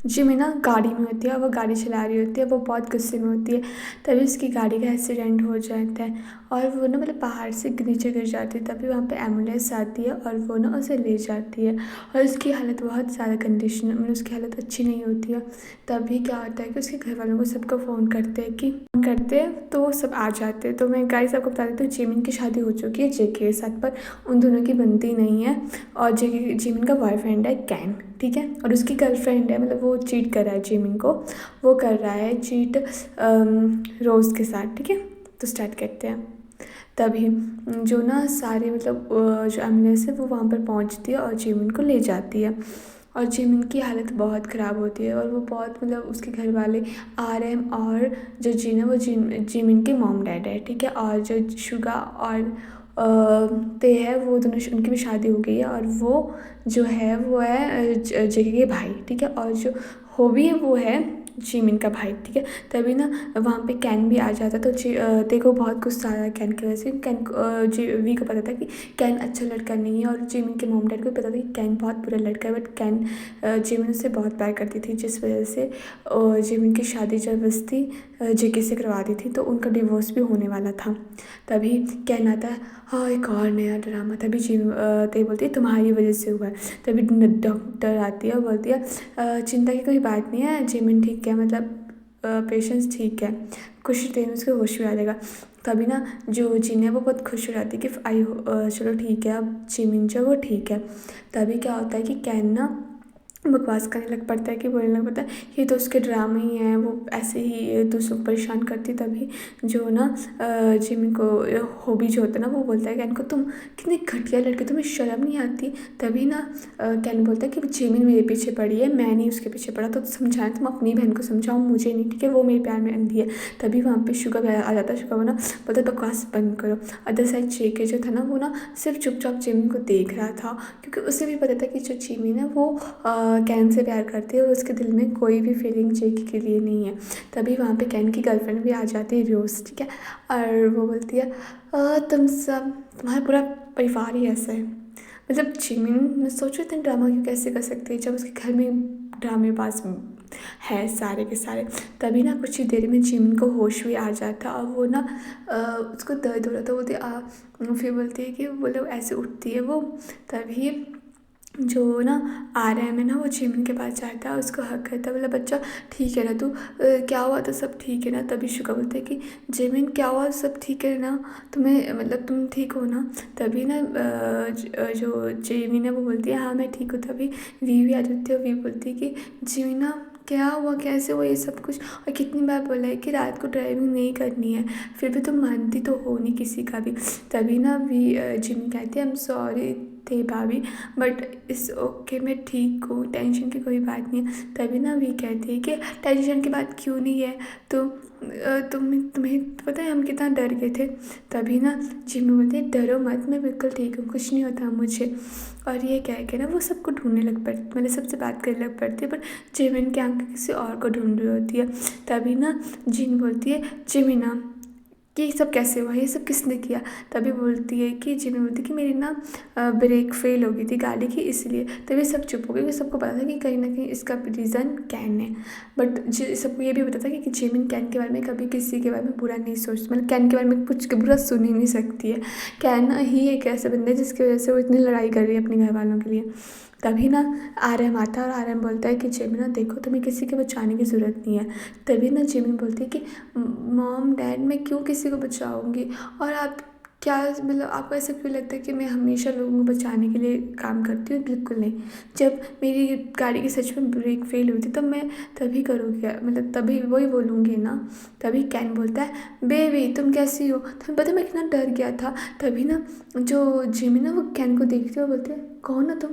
Jimmy ना गाड़ी में होती है और वो गाड़ी चला रही होती है, वो बहुत गुस्से में होती है। तभी उसकी गाड़ी का एक्सीडेंट हो जाता है और वो ना मतलब पहाड़ से नीचे गिर जाती है। तभी वहाँ पे एम्बुलेंस आती है और वो ना उसे ले जाती है और उसकी हालत बहुत ज़्यादा कंडीशन मतलब उसकी हालत अच्छी नहीं होती है। तभी क्या होता है कि उसके घर वालों को सबको फ़ोन करते हैं कि फ़ोन करते हैं तो वो सब आ जाते हैं। तो मैं गाइस आपको बता देती हूँ, जिमिन की शादी हो चुकी है जेके के साथ, पर उन दोनों की बनती नहीं है। और जेके जिमिन का बॉयफ्रेंड है कैन, ठीक है, और उसकी गर्लफ्रेंड है, मतलब वो चीट कर रहा है जिमिन को, वो कर रहा है चीट रोज़ के साथ, ठीक है। तो स्टार्ट करते हैं। तभी जो ना सारे मतलब जो एम्बुलेंस है वो वहाँ पर पहुँचती है और जिमिन को ले जाती है। और जिमिन की हालत बहुत ख़राब होती है और वो बहुत मतलब उसके घर वाले RM और जो जीन है वो जिमिन के मॉम डैड है, ठीक है। और जो शुगा और ते है वो दोनों उनकी भी शादी हो गई है और वो जो है वो है जेके के भाई, ठीक है। और जो होबी है वो है जिमिन का भाई, ठीक है। तभी ना वहाँ पे कैन भी आ जाता, तो ते को बहुत गुस्सा आया कैन की वजह से। कैन वी को पता था कि कैन अच्छा लड़का नहीं है और जिमिन के मॉम डैड को भी पता था कि कैन बहुत बुरा लड़का है, बट कैन जिमिन से बहुत प्यार करती थी, जिस वजह से जिमिन की शादी जबरदस्ती जेके से करवा दी थी, तो उनका डिवोर्स भी होने वाला था। तभी कैन आता है, हाँ एक और नया ड्रामा। तभी ते बोलती है तुम्हारी वजह से हुआ है। तभी डॉक्टर आती है और बोलती है चिंता की कोई बात नहीं है, जिमिन ठीक है, मतलब पेशेंस ठीक है, कुछ देर में उसके होश भी आ जाएगा। तभी ना जो जिन है वो बहुत खुश हो जाती है कि चलो ठीक है, अब जिमिन जो है वो ठीक है। तभी क्या होता है कि कैन ना बकवास करने लग पड़ता है, कि बोलने लग पड़ता है ये तो उसके ड्रामे ही हैं, वो ऐसे ही दूसरों को परेशान करती। तभी जो ना जिमिन को हॉबी जो होता है ना वो बोलता है कैन को, तुम कितनी घटिया लड़की, तुम्हें शर्म नहीं आती। तभी ना कैन बोलता है कि जिमिन मेरे पीछे पड़ी है, मैं नहीं उसके पीछे पड़ा, तो समझाएं, तुम अपनी बहन को समझाओ, मुझे नहीं, ठीक है, वो मेरे प्यार में अंधी है। तभी वहाँ पे शुगर आ जाता है। शुगर वो ना बोलता है बकवास बंद करो। अदर साइड जेके जो था ना वो ना सिर्फ चुपचाप जिमिन को देख रहा था, क्योंकि उसे भी पता था कि जो जिमिन है वो कैन से प्यार करती है और उसके दिल में कोई भी फीलिंग जेके के लिए नहीं है। तभी वहाँ पे कैन की गर्लफ्रेंड भी आ जाती है रोज़, ठीक है। और वो बोलती है तुम सब, तुम्हारा पूरा परिवार ही ऐसा है, मतलब जिमिन, मैं सोचो इतना ड्रामा क्यों कैसे कर सकती है जब उसके घर में ड्रामे पास है सारे के सारे। तभी ना कुछ ही देर में जिमिन को होश भी आ जाता और वो ना उसको दर्द हो रहा था, बोलती फिर बोलती है कि वो लोग ऐसे उठती है वो। तभी जो ना RM है ना वो जिमिन के पास जाता है, उसको हक करता है, बोला बच्चा ठीक है ना तू, क्या हुआ था, सब ठीक है ना। तभी शुका बोलते हैं कि जिमिन क्या हुआ, सब ठीक है ना, तुम्हें मतलब तुम ठीक हो ना। तभी ना जो जिमिन है वो बोलती है हाँ मैं ठीक हूँ। तभी वी भी आ जाती है और वी बोलती है कि जिमिना क्या हुआ, कैसे हुआ ये सब कुछ, और कितनी बार बोला है कि रात को ड्राइविंग नहीं करनी है, फिर भी तुम मानती तो हो नहीं किसी का भी। तभी ना वी जिमिन कहती है आई एम सॉरी थे भाभी, बट इस ओके मैं ठीक हूँ, टेंशन की कोई बात नहीं है। तभी ना वी कहती है कि टेंशन की बात क्यों नहीं है, तो तुम्हें पता है हम कितना डर गए थे। तभी ना जिमी बोलती है डरो मत, मैं बिल्कुल ठीक हूँ, कुछ नहीं होता मुझे। और ये कह के ना वो सबको ढूंढने लग पड़ती, मतलब सबसे बात करने लग पड़ती है, पर जिमिन की आंखें किसी और को ढूंढ रही होती है। तभी ना जिन बोलती है जिमिना कि ये सब कैसे हुआ, ये सब किसने किया। तभी बोलती है कि जिमी बोलती है कि मेरी ना ब्रेक फेल हो गई थी गाड़ी की, इसलिए। तभी सब चुप हो गए, क्योंकि सबको पता था कि कहीं ना कहीं इसका रीज़न कैन है। बट सबको ये भी पता था कि जिमिन कैन के बारे में कभी किसी के बारे में बुरा नहीं सोचती, मतलब कैन के बारे में कुछ बुरा सुन ही नहीं सकती है। कैन ही एक ऐसा बंदा है जिसकी वजह से वो इतनी लड़ाई कर रही है अपने घर वालों के लिए। तभी ना RM आता है और RM बोलता है कि जिमिन ना देखो तुम्हें किसी के बचाने की ज़रूरत नहीं है। तभी ना जिमिन बोलती है कि मॉम डैड मैं क्यों किसी को बचाऊंगी, और आप क्या मतलब आपको ऐसा क्यों लगता है कि मैं हमेशा लोगों को बचाने के लिए काम करती हूँ, बिल्कुल नहीं। जब मेरी गाड़ी की सच में ब्रेक फेल हुई थी तब मैं तभी करूँगी, मतलब तभी वही बोलूँगी ना। तभी कैन बोलता है बेबी तुम कैसी हो, तुम्हें पता है मैं कितना डर गया था। तभी ना जो जिमी ना वो कैन को देखती है और बोलते हैं कौन हो तुम,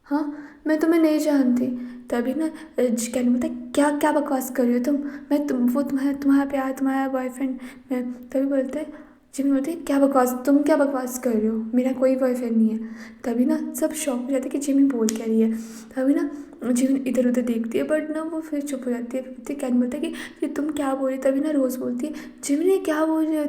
हाँ मैं तुम्हें नहीं जानती। तभी ना कैन बोलता है क्या क्या बकवास कर रही हो तुम, मैं वो तुम्हारा प्यार तुम्हारा बॉयफ्रेंड मैं। तभी बोलते हैं जिमी बोलते हैं क्या बकवास, तुम क्या बकवास कर रहे हो, मेरा कोई बॉयफ्रेंड नहीं है। तभी ना सब शॉक हो जाते हैं कि जिमी बोल क्या रही है। तभी ना जिमी इधर उधर देखती है, बट ना वो फिर चुप हो जाती है। फिर कैन बोलता है कि तुम क्या बोल रही। तभी ना रोज़ बोलती है जिमी ने क्या बोल रही हो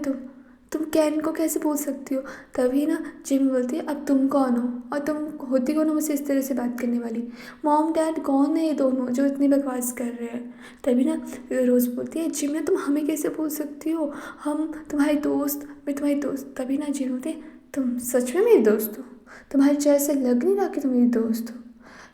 तुम कैन को कैसे बोल सकती हो? तभी ना जिमी बोलती है अब तुम कौन हो और तुम होती कौन हो मुझसे इस तरह से बात करने वाली? मॉम डैड कौन है ये दोनों जो इतनी बकवास कर रहे हैं? तभी ना रोज़ बोलती है जिमी तुम हमें कैसे बोल सकती हो, हम तुम्हारी दोस्त, मैं तुम्हारी दोस्त। तभी ना जिमी बोलती है तुम सच में मेरी दोस्त हो? तुम्हारे चेहरे से लग नहीं रहा कि तुम मेरी दोस्त हो।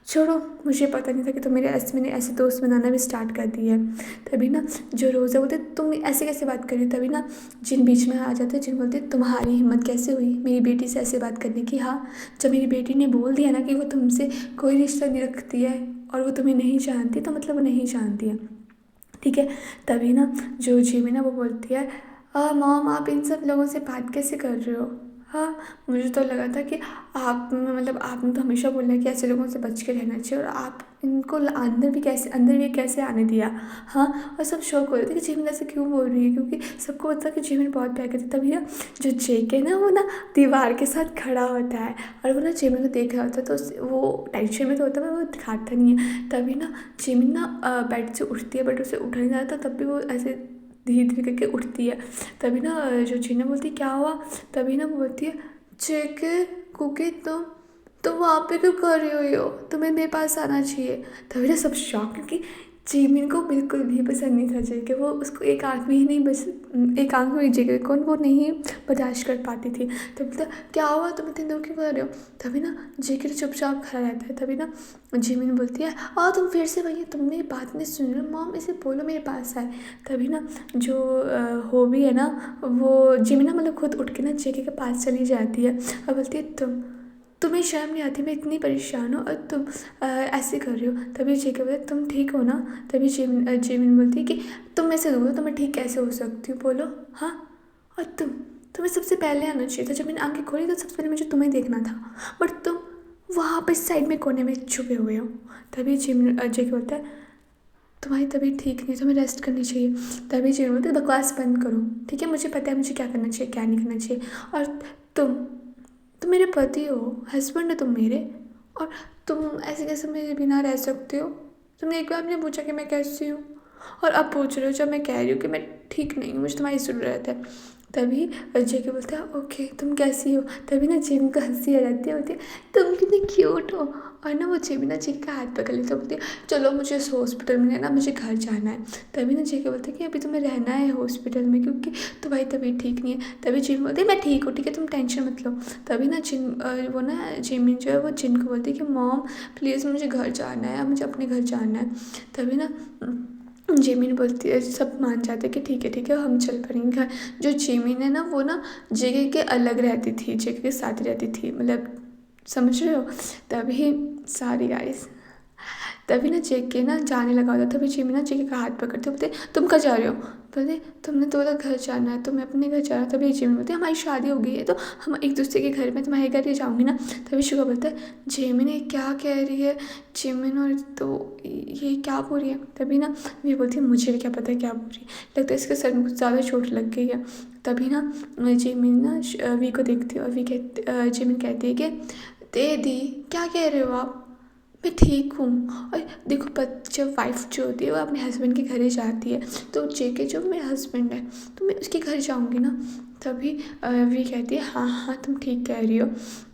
छोड़ो, मुझे पता नहीं था कि तुम मैंने ऐसे दोस्त बनाना भी स्टार्ट कर दिया है। तभी ना जो रोज़ा बोलते तुम ऐसे कैसे बात कर रही हो? तभी ना जिन बीच में आ जाते हैं, जिन बोलते तुम्हारी हिम्मत कैसे हुई मेरी बेटी से ऐसे बात करने की? हाँ, जब मेरी बेटी ने बोल दिया ना कि वो तुमसे कोई रिश्ता नहीं रखती है और वो तुम्हें नहीं जानती, तो मतलब वो नहीं जानती है, ठीक है। तभी ना जो जिमी ना वो बोलती है मॉम आप इन सब लोगों से बात कैसे कर रहे हो? हाँ, मुझे तो लगा था कि आप मतलब आपने तो हमेशा बोला है कि ऐसे लोगों से बच के रहना चाहिए, और आप इनको अंदर भी कैसे आने दिया? हाँ, और सब शौक हो रहे थे कि जिमिन ऐसे क्यों बोल रही है, क्योंकि सबको पता है कि जिमिन बहुत प्यार करती है। तभी ना जो जेक है ना वो ना दीवार के साथ खड़ा होता है और वो ना जिमिन को देख रहा होता है, तो वो टेंशन में तो होता है, वो दिखाता नहीं है। तभी ना जिमिन ना बेड से उठती है, बट उसे उठा नहीं जाता, तब भी वो ऐसे धीरे धीरे करके उठती है। तभी ना जो जीना बोलती है क्या हुआ? तभी ना बोलती है जेके कुकी तुम वहाँ पे क्यों कर रही हो? तुम्हें मेरे पास आना चाहिए। तभी ना सब शॉक, क्योंकि जिमिन को बिल्कुल भी पसंद नहीं था जेके। वो उसको एक आँख में ही नहीं, बस एक आँख में जेके कौन वो नहीं बर्दाश्त कर पाती थी। तो बोलता क्या हुआ, तुम इतनी दूर क्यों कर रहे हो? तभी ना जेके तो चुपचाप खड़ा रहता है। तभी ना जिमिन बोलती है तुम फिर से वही, तुम मेरी बात नहीं सुन रहे हो, मॉम इसे बोलो मेरे पास आए। तभी ना जो होबी है ना वो जिमिन ना मतलब खुद उठ के ना जेके के पास चली जाती है और बोलती है तुम्हें शर्म नहीं आती? मैं इतनी परेशान हूँ और तुम ऐसे कर रही हो। तभी जेके बोलते तुम ठीक हो ना? तभी जिमिन बोलती है कि तुम में से दूर हो तो मैं ठीक कैसे हो सकती हूँ, बोलो? हाँ, और तुम्हें सबसे पहले आना चाहिए था। जब मैंने आंखें खोली तो सबसे पहले मुझे तुम्हें देखना था, बट तुम वहाँ पर साइड में कोने में छुपे हुए हो। तभी जेके बोलता है तुम्हारी तबीयत ठीक नहीं है, तुम्हें रेस्ट करनी चाहिए। तभी जिमिन बोलते बकवास बंद करो, ठीक है? मुझे पता है मुझे क्या करना चाहिए क्या नहीं करना चाहिए। और तुम तुम मेरे पति हो, हस्बैंड हो तुम मेरे, और तुम ऐसे कैसे मेरे बिना रह सकते हो? तुमने एक बार नहीं पूछा कि मैं कैसी हूँ, और अब पूछ रहे हो जब मैं कह रही हूँ कि मैं ठीक नहीं हूँ, मुझे तुम्हारी ज़रूरत है। तभी जेके बोलता है ओके तुम कैसी हो? तभी ना जिम को हंसी आ जाती है, होती है तुम कितनी क्यूट हो। और ना वो जेके ना जेके का हाथ पकड़ लेती है, बोलती है चलो मुझे इस हॉस्पिटल में ना मुझे घर जाना है। तभी ना जेके बोलते हैं कि अभी तुम्हें रहना है हॉस्पिटल में क्योंकि तुम्हारी तबीयत ठीक नहीं है। तभी जिम बोलती है मैं ठीक हूँ, ठीक है तुम टेंशन मत लो। तभी ना वो ना जिमिन जो है वो जिन को बोलती है कि मॉम प्लीज़ मुझे घर जाना है, मुझे अपने घर जाना है। तभी ना जिमिन बोलती है, सब मान जाते हैं कि ठीक है हम चल पड़ेंगे घर। जो जिमिन है ना वो ना जेके के अलग रहती थी, जेके के साथ रहती थी, मतलब समझ रहे हो? तभी सॉरी गाइस। तभी ना जेके ना जाने लगा होता, तभी जिमी ना जेके का हाथ पकड़ते बोलते तुम कहाँ जा रहे हो? बोलते तुमने तो बोला घर जाना है तो मैं अपने घर जा रहा हूँ। तभी जिमी बोलती हमारी शादी हो गई है तो हम एक दूसरे के घर में तुम्हारे घर ही जाऊँगी ना। तभी शुगा बोलता है जिमी ने क्या कह रही है, जिमिन और तो ये क्या बोल रही है? तभी ना वी बोलती है मुझे भी क्या पता है क्या बोल रही है, लगता है इसके सर में कुछ ज़्यादा चोट लग गई है। तभी ना जिमिन ना वी को देखती है और जिमिन कहती है कि दीदी क्या कह रहे हो आप? मैं ठीक हूँ। और देखो जब वाइफ जो होती है वो अपने हस्बैंड के घर ही जाती है, तो जेके जो मेरा हस्बैंड है तो मैं उसके घर जाऊँगी ना। तभी वी कहती है हाँ तुम ठीक कह रही हो।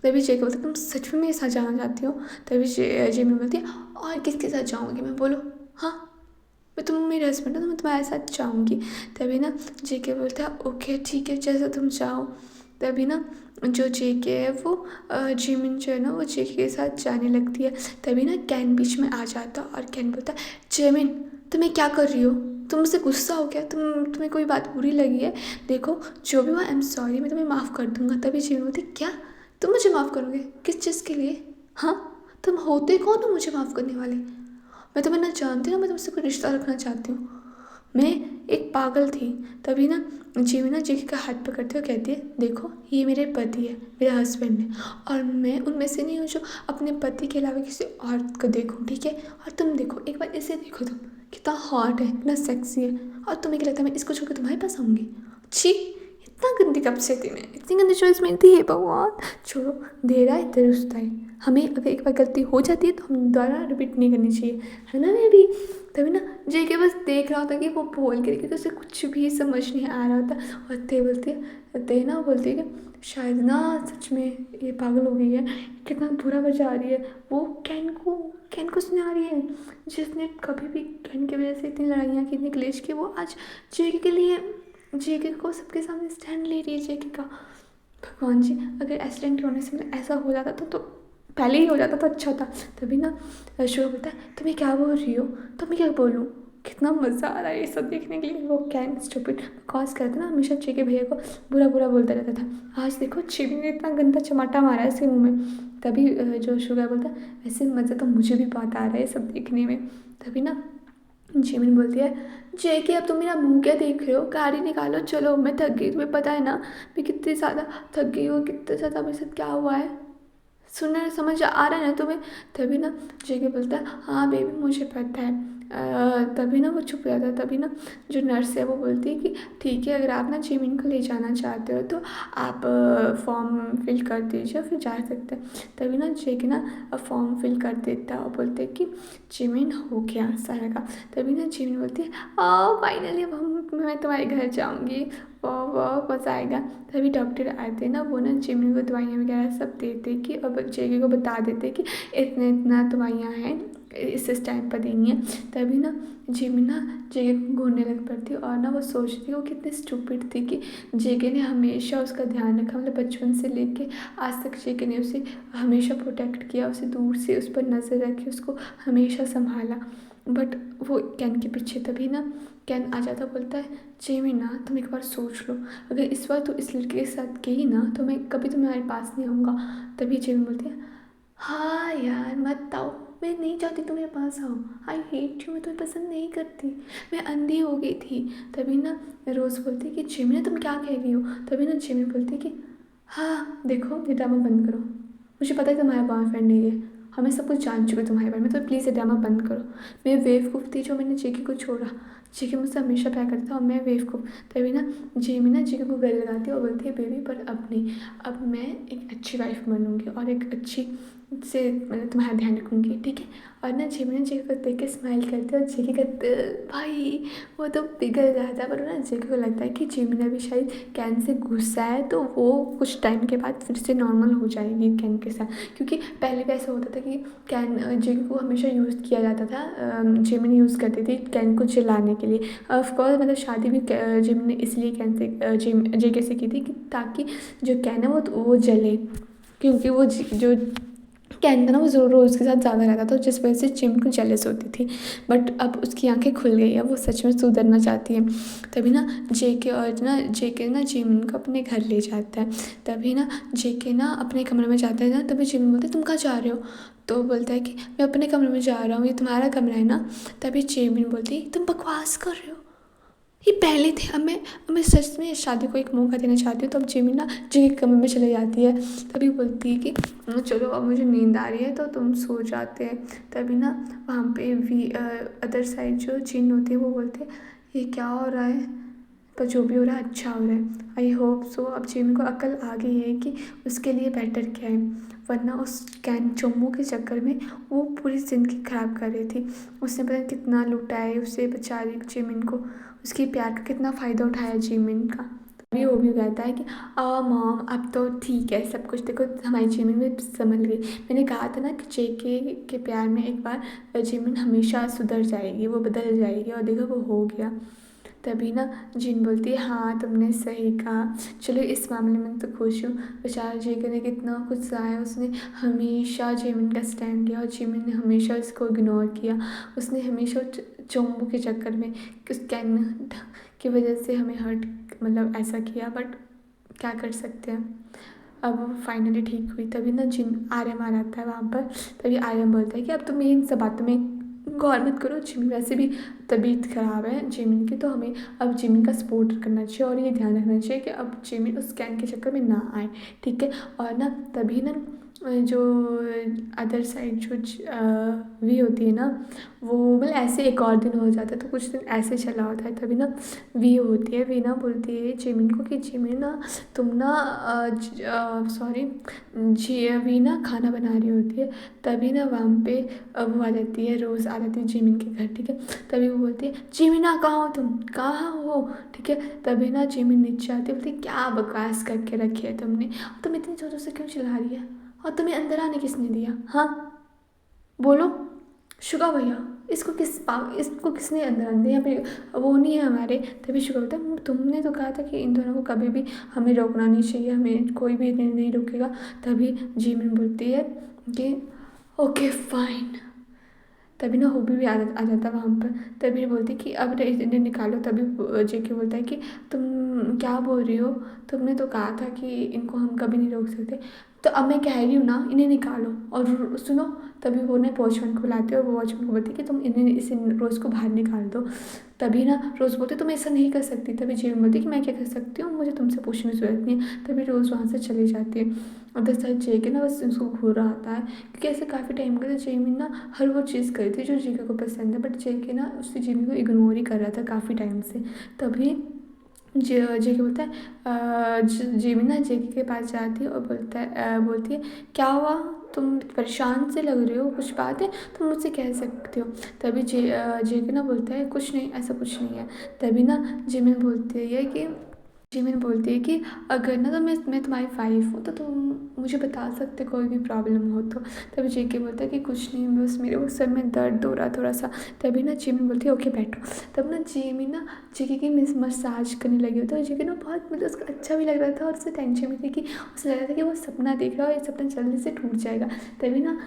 तभी जेके बोलता है तुम सच में मेरे साथ जाना चाहती हो? तभी जिमी बोलती है और किसके साथ जाऊँगी मैं, बोलो? हाँ, मैं तुम मेरे हस्बैंड हो तो मैं तुम्हारे साथ जाऊँगी। तभी ना जेके बोलता है ओके ठीक है जैसा तुम चाहो। तभी ना जो जेके है वो जिमिन जो है ना वो जेके के साथ जाने लगती है। तभी ना कैन बीच में आ जाता और कैन बोलता है जिमिन तुम्हें क्या कर रही हो? तुम मुझसे गुस्सा हो गया? तुम्हें कोई बात बुरी लगी है? देखो जो भी हुआ आई एम सॉरी, मैं तुम्हें माफ़ कर दूंगा। तभी जिमिन बोलती क्या तुम मुझे माफ़ करोगे? किस चीज़ के लिए? हाँ, तुम होते कौन हो मुझे माफ़ करने वाले? मैं तुम्हें ना जानती हूँ, मैं तुमसे कोई रिश्ता रखना चाहती हूँ, मैं एक पागल थी। तभी ना जिमी ना जेके का हाथ पकड़ते हुए कहती है देखो ये मेरे पति है, मेरे हस्बैंड है, और मैं उनमें से नहीं हूँ जो अपने पति के अलावा किसी और को देखूँ, ठीक है? और तुम देखो एक बार इसे देखो, तुम कितना हॉट है, कितना सेक्सी है, और तुम्हें क्या लगता है मैं इसको छोड़कर तुम्हारे पास आऊँगी? छी, इतना गंदी कब से थी मैं, इतनी गंदी चॉइस मेरी थी, हे भगवान। छोड़ो, देर आए दुरुस्त आए, हमें अगर एक बार गलती हो जाती है तो हम दोबारा रिपीट नहीं करनी चाहिए, है ना? मैं भी तभी ना जेके बस देख रहा होता कि वो बोल के, क्योंकि उसे कुछ भी समझ नहीं आ रहा होता। और ते बोलती है, ते ना बोलती है कि शायद ना सच में ये पागल हो गई है, कितना बुरा बजा रही है। वो कैन को सुना रही है, जिसने कभी भी कैन की वजह से इतनी लड़ाइयाँ की, इतनी क्लेश की, वो आज जेके के लिए, जेके को सबके सामने स्टैंड ले रही है जेके का। भगवान जी, अगर एक्सीडेंट होने से मतलब ऐसा हो जाता तो पहले ही हो जाता तो अच्छा था। तभी ना शुभ बोलता है, तुम ये क्या बोल रही हो, तो मैं क्या बोलूँ। कितना मज़ा आ रहा है ये सब देखने के लिए। वो कैन स्टूपिड कॉज करता ना, हमेशा जेके भैया को बुरा बुरा बोलता रहता था। आज देखो चिमी ने इतना गंदा चमाटा मारा है इसके मुँह में। तभी जो शुगर बोलता है, वैसे मज़ा तो मुझे भी बहुत आ रहा है ये सब देखने में। तभी ना जिमिन बोलती है, जेके अब तुम मेरा मुंह क्या देख रहे हो, गाड़ी निकालो चलो, मैं थक गई, तुम्हें पता है ना मैं कितनी ज़्यादा थक गई हूँ, कितना ज़्यादा मेरे साथ क्या हुआ है, सुनने समझ आ रहा है ना तुम्हें। तभी ना जेके बोलता है, हाँ बेबी मुझे पता है। तभी ना वो चुप हो जाता है। तभी ना जो नर्स है वो बोलती है कि ठीक है, अगर आप ना जिमिन को ले जाना चाहते हो तो आप फॉर्म फिल कर दीजिए, फिर जा सकते हैं। तभी ना जेके ना फॉर्म फिल कर देता है और बोलते हैं कि जिमिन हो गया सारा का। तभी ना जिमिन बोलती है, फाइनली अब मैं तुम्हारे घर जाऊँगी, वाह मज़ा आएगा। तभी डॉक्टर आते हैं ना, वो ना जिमिन को दवाइयाँ वगैरह सब देते कि अब जेके को बता देते कि इतना इतना दवाइयाँ हैं, इस टाइम पर देनी है। तभी ना जिमिन ना जेके को घूरने लग पड़ती है और ना वो सोचती है वो कितनी स्टूपिड थी कि जेके ने हमेशा उसका ध्यान रखा, मतलब बचपन से लेके आज तक जेके ने उसे हमेशा प्रोटेक्ट किया, उसे दूर से उस पर नज़र रखी, उसको हमेशा संभाला। बट वो कैन के पीछे। तभी ना कैन आ जाता, बोलता है, जिमिन ना तुम एक बार सोच लो, अगर इस बार तू इस लड़के के साथ गई ना तो मैं कभी तुम्हारे पास नहीं आऊँगा। तभी जिमिन बोलती है, हाँ यार मत आओ, मैं नहीं चाहती तुम मेरे पास आओ, आई हेट यू, मैं तुम्हें पसंद नहीं करती, मैं अंधी हो गई थी। तभी ना रोज़ बोलती कि जिमिन तुम क्या कह रही हो। तभी ना जिमिन बोलती कि हाँ देखो ये ड्रामा बंद करो, मुझे पता है तुम्हारा बॉयफ्रेंड नहीं है, हमें सब कुछ जान चुके तुम्हारे बारे में, तो प्लीज़ ये ड्रामा बंद करो। मैं बेवकूफ़ थी जो मैंने जेके को छोड़ा, जेके मुझसे हमेशा प्यार करता था और मैं बेवकूफ़। तभी ना जेमी ना जेके को गले लगाती है और बोलती है, बेबी पर अब नहीं, अब मैं एक अच्छी वाइफ बनूंगी और एक अच्छी से मतलब तुम्हारा ध्यान रखूंगी, ठीक है। और ना जेमी ना जेके को देख के स्माइल करती है और जेके का दिल भाई वो तो पिघल जाता है। पर ना जेके को लगता है कि जेमी ने भी शायद कैन से गुस्सा है, तो वो कुछ टाइम के बाद फिर से नॉर्मल हो जाएगी कैन के साथ। क्योंकि पहले भी ऐसा होता था कि कैन जेके को हमेशा यूज़ किया जाता था, जेमिन यूज़ करती थी कैन को चिल्लाने के लिए। ऑफकोर्स मतलब शादी भी जेमिन ने इसलिए कैन से जेके से की थी कि ताकि जो कैन है वो जले, क्योंकि वो जो कैन था ना वो ज़रूर रोज़ के साथ ज़्यादा रहता था, जिस वजह से जिम को जेलस होती थी। बट अब उसकी आंखें खुल गई है, वो सच में सुधरना चाहती है। तभी ना जेके ना जिम को अपने घर ले जाता है। तभी ना जेके ना अपने कमरे में जाता है ना, तभी जिम बोलते तुम कहाँ जा रहे हो। तो बोलता है कि मैं अपने कमरे में जा रहा हूँ, ये तुम्हारा कमरा है ना। तभी जिमिन बोलती है तुम बकवास कर रहे हो, ये पहले थे, अब मैं सच में इस शादी को एक मौका देना चाहती हूँ। तो अब जिमी ना जेके के कमरे में चले जाती है। तभी बोलती है कि चलो अब मुझे नींद आ रही है तो तुम सो जाते हैं। तभी ना वहाँ पे भी अदर साइड जो जिन होती है वो बोलते हैं ये क्या हो रहा है, पर जो भी हो रहा है अच्छा हो रहा है, आई होप सो। अब जिमी को अकल आ गई है कि उसके लिए बेटर क्या है, वरना उस कैन चोमू के चक्कर में वो पूरी ज़िंदगी ख़राब कर रही थी। उसने पता नहीं कितना लूटा है उसे बेचारी जिमिन को, उसके प्यार का कितना फ़ायदा उठाया जिमिन का। तभी वो भी कहता है कि मॉम अब तो ठीक है सब कुछ, देखो हमारी जिमिन भी संभल गई, मैंने कहा था ना कि जेके के प्यार में एक बार जिमिन हमेशा सुधर जाएगी, वो बदल जाएगी, और देखो वो हो गया। तभी ना जिन बोलती है हाँ तुमने सही कहा, चलो इस मामले में तो खुश हूँ। बेचारा जेके ने कितना कुछ सहा, उसने हमेशा जिमिन का स्टैंड लिया और जिमिन ने हमेशा उसको इग्नोर किया। उसने हमेशा चोम्बू के चक्कर में उस कैन की वजह से हमें हर्ट मतलब ऐसा किया, बट क्या कर सकते हैं। अब वो फाइनली ठीक हुई। तभी ना जिन आर्यन आ जाता है वहाँ पर। तभी आर्यन बोलता है कि अब तुम इन सब बातों में गौर मत करो, जिमिन वैसे भी तबीयत ख़राब है जिमिन की, तो हमें अब जिमिन का सपोर्ट करना चाहिए और ये ध्यान रखना चाहिए कि अब जिमिन उस कैन के चक्कर में ना आए, ठीक है। और ना तभी ना जो अदर साइड जो वी होती है ना, वो मतलब ऐसे एक और दिन हो जाता है, तो कुछ दिन ऐसे चला होता है। तभी ना वी होती है, वी ना बोलती है जिमिन को कि जिमिन ना तुम ना सॉरी जी वी ना खाना बना रही होती है। तभी ना वहाँ पे वो आ जाती है, रोज़ आ जाती है जिमिन के घर, ठीक है। तभी वो बोलती है जिमिना कहाँ हो तुम, कहाँ हो, ठीक है। तभी ना जिमिन नीचे आती है, बोलती है क्या बकवास करके रखी है तुमने, तुम इतनी जोरों से क्यों चिल्ला रही है, और तुम्हें अंदर आने किसने दिया, हाँ बोलो शुगा भैया, इसको किसने अंदर आने दिया, यहाँ पे वो नहीं है हमारे। तभी शुगा बोलता है तुमने तो कहा था कि इन दोनों को कभी भी हमें रोकना नहीं चाहिए, हमें कोई भी इन्हें नहीं रोकेगा। तभी जिमिन बोलती है कि ओके फाइन। तभी ना होबी भी आ जाता है वहाँ पर। तभी बोलती कि अब इन्हें निकालो। तभी जेके बोलता है कि तुम क्या बोल रही हो, तुमने तो कहा था कि इनको हम कभी नहीं रोक सकते, तो अब मैं कह रही हूँ ना इन्हें निकालो और सुनो। तभी वो ने वॉचमैन को बुलाते हैं और वो वॉचमैन को बोलती है कि तुम इन्हें इसे रोज़ को बाहर निकाल दो। तभी ना रोज़ बोलती तुम ऐसा नहीं कर सकती। तभी जेमिन बोलती कि मैं क्या कर सकती हूँ, मुझे तुमसे पूछने की जरूरत नहीं है। तभी रोज़ वहाँ से चली जाती है। अदर साइड जेके ना बस उसको घूर रहा आता है, क्योंकि ऐसे काफ़ी टाइम हो गया था जेमिन ना हर वो चीज़ करी थी जो जेके को पसंद है, बट जेके ना उससे जेमिन को इग्नोर ही कर रहा था काफ़ी टाइम से। तभी जेके बोलता है जेमिन ना जेके के पास जाती है और बोलती है क्या हुआ, तुम परेशान से लग रहे हो, कुछ बात है तुम मुझसे कह सकते हो। तभी जेके ना बोलता है कुछ नहीं, ऐसा कुछ नहीं है। तभी ना जिमिन बोलती है कि अगर ना तो मैं तुम्हारी वाइफ हूँ, तो तुम मुझे बता सकते कोई भी प्रॉब्लम हो तो। तभी जेके बोलता है कि कुछ नहीं, बस मेरे वो सर में दर्द हो रहा थोड़ा सा। तभी ना जिमिन बोलती है ओके बैठो। तब ना जिमिन ना जेके की मसाज करने लगी होती है, और जेके ना बहुत मतलब उसको अच्छा भी लग रहा था, और उससे टेंशन भी थी कि उसे लग रहा था कि वो सपना देख रहा है और ये सपना जल्दी से टूट जाएगा। तभी ना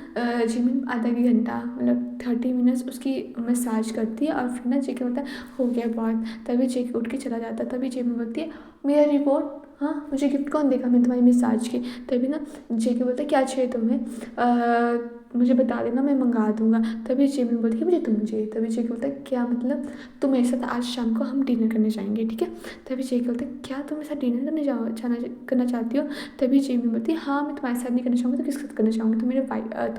जिमिन आधा एक घंटा मतलब 30 मिनट्स उसकी मसाज करती है, और फिर ना जेके बोलता है हो गया बहुत। तभी जेके उठ के चला जाता है। तभी जिमिन बोलती है मेरा रिपोर्ट, हाँ मुझे गिफ्ट कौन देगा, मैं तुम्हारी मसाज की। तभी ना जेके बोलता है क्या चाहिए तुम्हें, मुझे बता देना मैं मंगा दूंगा। तभी जिमिन बोलती है मुझे तुम चाहिए। तभी जेके बोलता है क्या मतलब, तुम मेरे साथ आज शाम को हम डिनर करने जाएंगे, ठीक है। तभी जेके बोलता है क्या तुम मेरे साथ डिनर करना चाहती हो। तभी जिमिन बोलती है हाँ मैं तुम्हारे साथ नहीं करना चाहूँगी तो किसके साथ करना चाहूँगी, तुम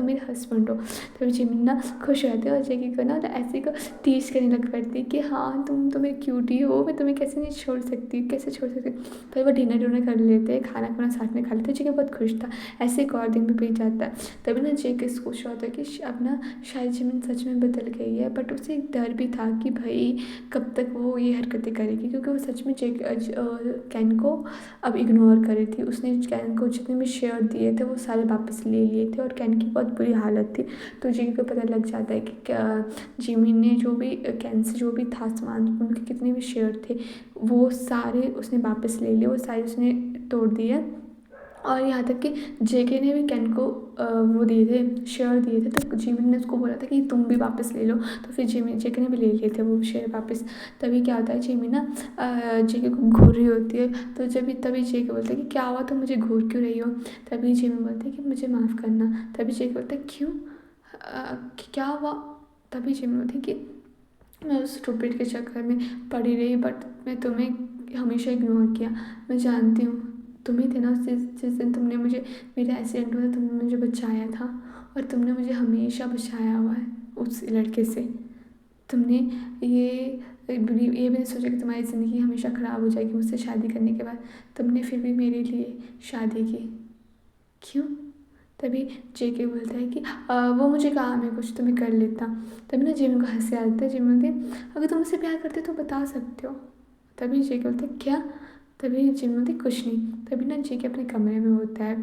मेरे हस्बैंड हो। तभी जिमिन ना खुश रहते हैं, और जेके को ना ऐसे को टीज करने लग पड़ती है कि हाँ तुम एक क्यूटी हो, मैं तुम्हें कैसे नहीं छोड़ सकती, कैसे छोड़ सकती। तभी वो डिनर कर लेते हैं, खाना खाना साथ में खा लेते हैं। जेके बहुत खुश था। ऐसे एक और दिन भी बीत जाता है। तभी ना जेके सोच रहा होता है कि अब ना शायद जिमिन सच में बदल गई है, बट उसे एक डर भी था कि भाई कब तक वो ये हरकतें करेगी, क्योंकि वो सच में कैन को अब इग्नोर कर रही थी। उसने कैन को जितने भी शेयर दिए थे वो सारे वापस ले लिए थे, और कैन की बहुत बुरी हालत थी। तो जेके को पता लग जाता है कि जिमिन ने जो भी कैन से जो भी था सामान, उनके कितने भी शेयर थे वो सारे उसने वापस ले लिए, वो सारे उसने तोड़ दिए। और यहाँ तक कि जेके ने भी कैन को वो दिए थे, शेयर दिए थे, तो जिमिन ने उसको बोला था कि तुम भी वापस ले लो। तो फिर जेके ने भी ले लिए थे वो शेयर वापस। तभी क्या होता है जिमिन ना जेके को घूर रही होती है, तो तभी जेके बोलता है कि क्या हुआ तुम मुझे घूर क्यों रही हो। तभी जिमिन बोलती है कि मुझे माफ़ करना। तभी जेके बोलता है क्यों, क्या हुआ। तभी जिमिन बोलती है कि मैं उस स्टूपिड के चक्कर में पड़ी रही, बट मैं तुम्हें हमेशा इग्नोर किया। मैं जानती हूँ तुम ही थे ना जिस दिन तुमने मुझे, मेरा एक्सीडेंट हुआ था तुमने मुझे बचाया था, और तुमने मुझे हमेशा बचाया हुआ है उस लड़के से। तुमने ये भी नहीं सोचा कि तुम्हारी ज़िंदगी हमेशा ख़राब हो जाएगी मुझसे शादी करने के बाद। तुमने फिर भी मेरे लिए शादी की, क्यों। तभी जेके बोलता है कि वो मुझे काम है कुछ तो मैं कर लेता। तभी ना जिमिन को हंसी आता है। जिमिन बोलती है अगर तुम मुझसे प्यार करते तो बता सकते हो। तभी जेके बोलता है क्या। तभी जिमिन बोलती कुछ नहीं। तभी ना जेके अपने कमरे में होता है,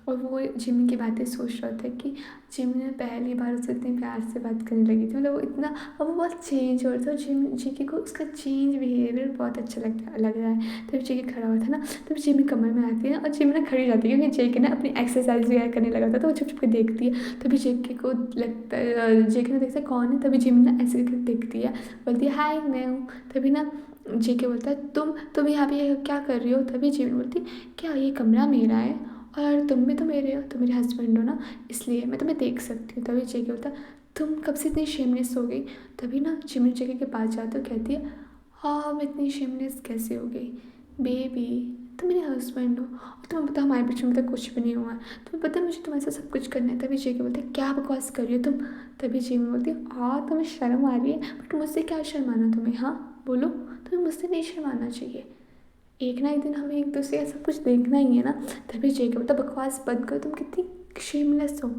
और वो जिमिन की बातें सोच रहा था कि जिमिन ने पहली बार उससे इतने प्यार से बात करने लगी थी, मतलब वो इतना, अब वो बहुत चेंज हो रहा था। जेके को उसका चेंज बिहेवियर बहुत अच्छा लग रहा है। तभी जेके खड़ा हुआ था ना, तभी जिमिन कमरे में आती है और जिमिन ना खड़ी जाती है, क्योंकि जेके ना अपनी एक्सरसाइज वगैरह करने लगा था, तो वो छुप छुप के देखती है। तभी जेके को लगता है, जेके ने देखता है कौन है। तभी जिमिन ना ऐसे करके देखती है, बोलती है हाय मैं हूँ। तभी ना जेके बोलता है तुम यहाँ पे क्या कर रही हो। तभी जिमिन बोलती क्या ये कमरा मेरा है, और तुम भी तो मेरे हो, तुम मेरे हस्बैंड हो ना, इसलिए मैं तुम्हें देख सकती हूँ। तभी जेके बोलता तुम कब से इतनी शेमलेस हो गई। तभी ना जिमिन जेके के पास जाते हो, कहती है हाँ मैं इतनी शेमलेस कैसे हो गई बेबी, तुम मेरे हस्बैंड हो और तुम्हें पता हमारे बीच में तक कुछ भी नहीं हुआ है, तुम्हें पता है मुझे तुम्हारे साथ सब कुछ करना है। तभी जेके बोलते हैं क्या बकवास कर रही हो तुम। तभी जेमी बोलती है हाँ तुम्हें शर्म आ रही है, बट मुझसे क्या शर्माना तुम्हें, हाँ बोलो, तुम्हें मुझसे नहीं शर्माना चाहिए, एक ना एक दिन हमें एक दूसरे का सब कुछ देखना ही है ना। तभी जेके बोलता बकवास बंद करो, तुम कितनी शेमलेस हो।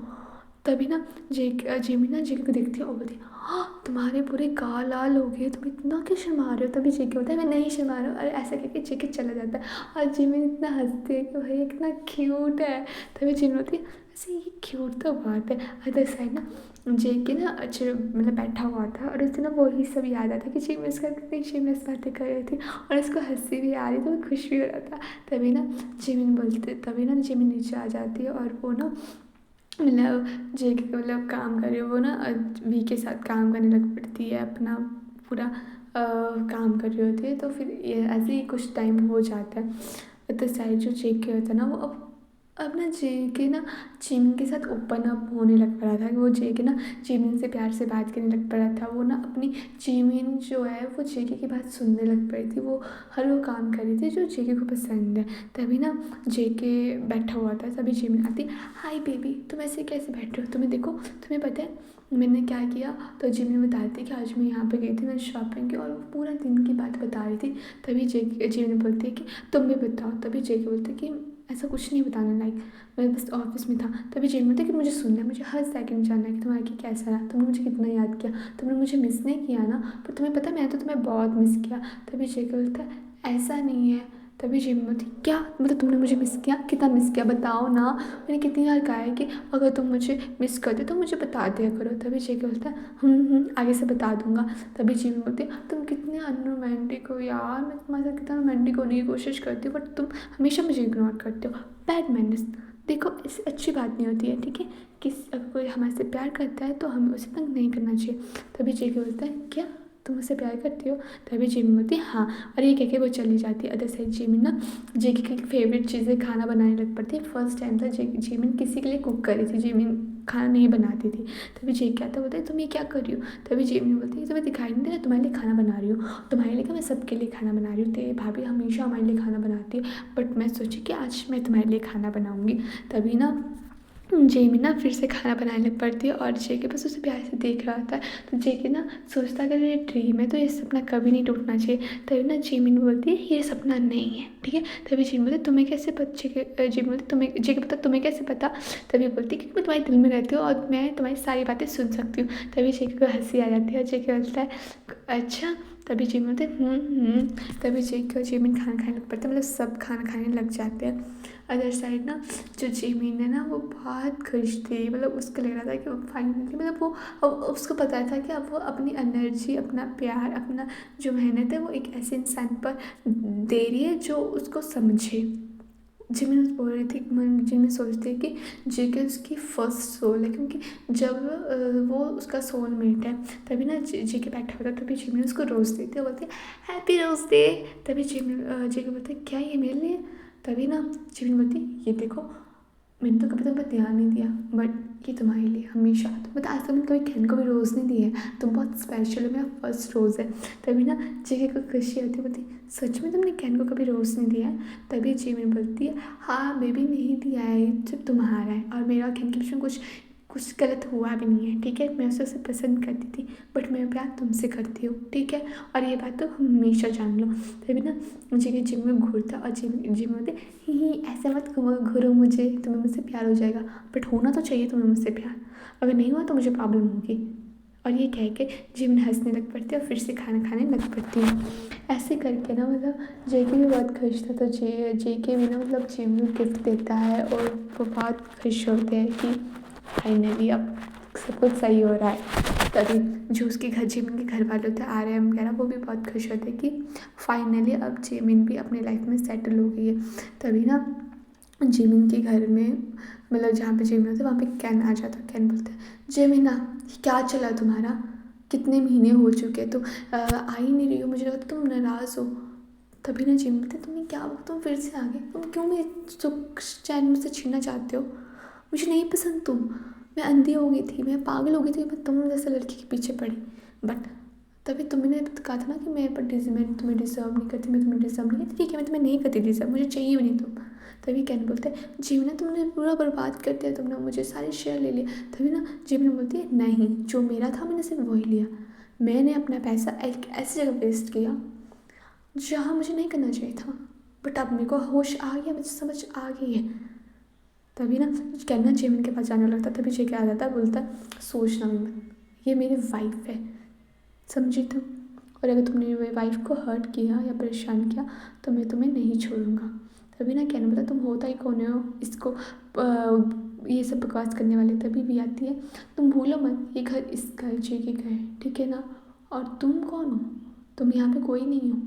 तभी ना जेमी ना जेके को देखती है और बोलती है हाँ तुम्हारे पूरे गाल लाल हो गए, तुम इतना क्यों शर्मा रहे हो। तभी जेके बोलता है मैं नहीं शर्मा रहा हूँ, और ऐसा कहकर जेके चला जाता है और जेमी इतना हंसती है कि भाई कितना क्यूट है। तभी जेमी बोलती है वैसे ये क्यूट तो बात है। अदर साइड ना जेके ना अच्छे मतलब बैठा हुआ था और उसे ना वही सब याद आता कि जेमी उसका कितनी शेमलेस बातें कर रही थी और उसको हंसी भी आ रही थी, वो खुश भी हो रहा था। तभी ना जेमी नीचे आ जाती है और वो ना मतलब जेके का मतलब काम कर रही है, वो ना वी के साथ काम करने लग पड़ती है, अपना पूरा काम कर रही होती है। तो फिर ये ऐसे ही कुछ टाइम हो जाता है। तो साइड जो जेके होता है ना वो अब ना जेके ना जिमिन के साथ ओपन अप होने लग पड़ा था कि वो जेके ना जिमिन से प्यार से बात करने लग पड़ा था। वो ना अपनी जिमिन जो है वो जेके की बात सुनने लग पड़ी थी, वो हर वो काम कर रही थी जो जेके को पसंद है। तभी ना जेके बैठा हुआ था, तभी जिमिन आती हाय बेबी तुम ऐसे कैसे बैठ रहे हो, तुम्हें देखो तुम्हें पता है मैंने क्या किया। तो जिमिन बताती कि आज मैं यहाँ पे गई थी, मैंने शॉपिंग की, और वो पूरा दिन की बात बता रही थी। तभी जिमिन बोलती है कि तुम भी बताओ। तभी जेके बोलते कि ऐसा कुछ नहीं बताना, लाइक मैं बस ऑफिस में था। तभी जेमी बोलते कि मुझे सुनना है, मुझे हर सेकंड जानना है कि तुम्हारा कि कैसा रहा, तुमने मुझे कितना याद किया, तुमने मुझे मिस नहीं किया ना, पर तुम्हें पता है मैंने तो तुम्हें बहुत मिस किया। तभी जेके बोलता है ऐसा नहीं है। तभी जेमी बोलती क्या मतलब तुमने मुझे मिस किया, कितना मिस किया बताओ ना, मैंने कितनी बार कहा है कि अगर तुम मुझे मिस करते तो मुझे बता दिया करो। तभी जेके बोलता है आगे से बता दूंगा। तभी जेमी बोलती है तुम कितने अनरोमांटिक हो यार, मैं तुम्हारे साथ कितना रोमांटिक होने की कोशिश करती हूँ बट तुम हमेशा मुझे इग्नोर करते हो, बैड मैनर्स। देखो इससे अच्छी बात नहीं होती है, ठीक है, किस अगर कोई हमारे से प्यार करता है तो हमें उसे तंग नहीं करना चाहिए। तभी जेके बोलता है क्या तुम मुझसे प्यार करती हो। तभी जेमी बोलती है हाँ, और ये कह के वो चली जाती है। अदर साइड जेमी ना जेके की फेवरेट चीज़ें खाना बनाने लग पड़ती है। फर्स्ट टाइम था जेमिन किसी के लिए कुक करी थी, जेमिन खाना नहीं बनाती थी। तभी जेके क्या था बोलता है तुम ये क्या कर रही हो। तभी जेमिन बोलती है तुम्हें दिखाई नहीं दे रहा तुम्हारे लिए खाना बना रही हूँ, तुम्हारे लिए क्या मैं सबके लिए खाना बना रही हूँ, तेरी भाभी हमेशा हमारे लिए खाना बनाती है बट मैं सोची कि आज मैं तुम्हारे लिए खाना बनाऊँगी। तभी ना जेमी ना फिर से खाना बनाने लग पड़ती है और जेके बस उसे प्यार से देख रहा होता है। तो जेके ना सोचता है अगर ये ड्रीम है तो ये सपना कभी नहीं टूटना चाहिए। तभी ना जेमिन बोलती है ये सपना नहीं है, ठीक है। तभी जेमिन बोलती तुम्हें कैसे पता, जेमिन बोलती तुम्हें जेके पता तुम्हें कैसे पता। तभी बोलती क्योंकि मैं तुम्हारे दिल में रहती हूँ और मैं तुम्हारी सारी बातें सुन सकती हूँ। तभी जेके को हंसी आ जाती है और जेके बोलता है अच्छा। तभी जेमिन बोलते तभी जेके और जेमिन खाना खाने लग पड़ते हैं, मतलब सब खाना खाने लग जाते हैं। अदर साइड ना जो जेमिन है ना वो बहुत खुश थी, मतलब उसको लग रहा था कि वो फाइनली मतलब वो अब उसको पता था कि अब वो अपनी एनर्जी अपना प्यार अपना जो मेहनत है वो एक ऐसे इंसान पर दे रही है जो उसको समझे। जिमिन बोल रही थी जिमिन सोचती है कि जेके उसकी फर्स्ट सोल है, क्योंकि जब वो उसका सोल मेट है। तभी ना जेके बैठा होता है, तभी जिमिन उसको रोज़ देती है, बोलती है हैप्पी रोज़ डे। तभी जेके बोलते हैं क्या ये मेरे लिए। तभी ना जिमिन बोलती ये देखो मैंने तो कभी तुम पर ध्यान नहीं दिया बट ये तुम्हारे लिए हमेशा, तो बता आज तक मैंने कभी कैन को भी रोज़ नहीं दी है, तुम बहुत स्पेशल हो, मेरा फर्स्ट रोज़ है। तभी ना जेके को खुशी होती है, बोलती सच में तुमने कैन को कभी रोज़ नहीं दिया है। तभी जिमिन बोलती है हाँ बेबी नहीं दिया है, सिर्फ तुम्हारा है और मेरा कैन के बीच में कुछ गलत हुआ भी नहीं है, ठीक है। मैं उसे पसंद करती थी बट मैं प्यार तुमसे करती हूँ, ठीक है, और ये बात तो हमेशा जान लो। तभी ना जेके जिम में घूरता और जिम में ही ऐसे मत घूरो मुझे, तुम्हें मुझसे प्यार हो जाएगा, बट होना तो चाहिए तुम्हें मुझसे प्यार, अगर नहीं हुआ तो मुझे प्रॉब्लम होगी। और ये कह के जिमिन हंसने लग पड़ती है और फिर से खाना खाने लग पड़ती है। ऐसे करके ना मतलब जेके भी बहुत खुश था, तो जेके भी ना मतलब जिमिन को गिफ्ट देता है और वो बहुत खुश होते हैं कि फाइनली अब सब कुछ सही हो रहा है। तभी जो उसके घर जिमिन के घर वाले होते हैं आर्यन वगैरह वो भी बहुत खुश होते हैं कि फाइनली अब जिमिन भी अपनी लाइफ में सेटल हो गई है। तभी ना जिमिन के घर में मतलब जहाँ पे जिमिन होता है वहाँ पे कैन आ जाता है। कैन बोलता है जिमिना क्या चला तुम्हारा, कितने महीने हो चुके तुम आ ही नहीं रही हो, मुझे लगता तुम नाराज़ हो। तभी ना जिमिन बोलते तुम्हें क्या तुम फिर से आ गए, तुम क्यों मेरे सुख चैन मुझसे छीनना चाहते हो, मुझे नहीं पसंद तुम, मैं अंधी हो गई थी, मैं पागल हो गई थी, मैं तुम जैसे लड़की के पीछे पड़ी, बट तभी तुमने कहा था ना कि मैं तुम्हें डिज़र्व नहीं करती, मैं तुम्हें डिज़र्व नहीं करती। ठीक है, मैं तुम्हें नहीं करती डिज़र्व, मुझे चाहिए भी नहीं तुम। तभी कैन बोलते हैं जीवना तुमने पूरा बर्बाद कर दिया, तुमने मुझे सारे शेयर ले लिए। तभी ना जीवना बोलती है नहीं, जो मेरा था मैंने सिर्फ वही लिया। मैंने अपना पैसा एक ऐसी जगह वेस्ट किया जहाँ मुझे नहीं करना चाहिए था, बट अब मेरे को होश आ गया, मुझे समझ आ गई है। तभी ना कहना जेमिन के पास जाने लगता, तभी जेके आ जाता है, बोलता है सोचना भी मत, ये मेरी वाइफ है, समझी तुम, और अगर तुमने मेरी वाइफ को हर्ट किया या परेशान किया तो मैं तुम्हें नहीं छोड़ूंगा। तभी ना कहना बोला तुम होता ही कौन हो इसको ये सब बकवास करने वाले। तभी भी आती है तुम भूलो मत ये घर इस घर जेके का है, ठीक है ना, और तुम कौन हो, तुम यहाँ पे कोई नहीं हो,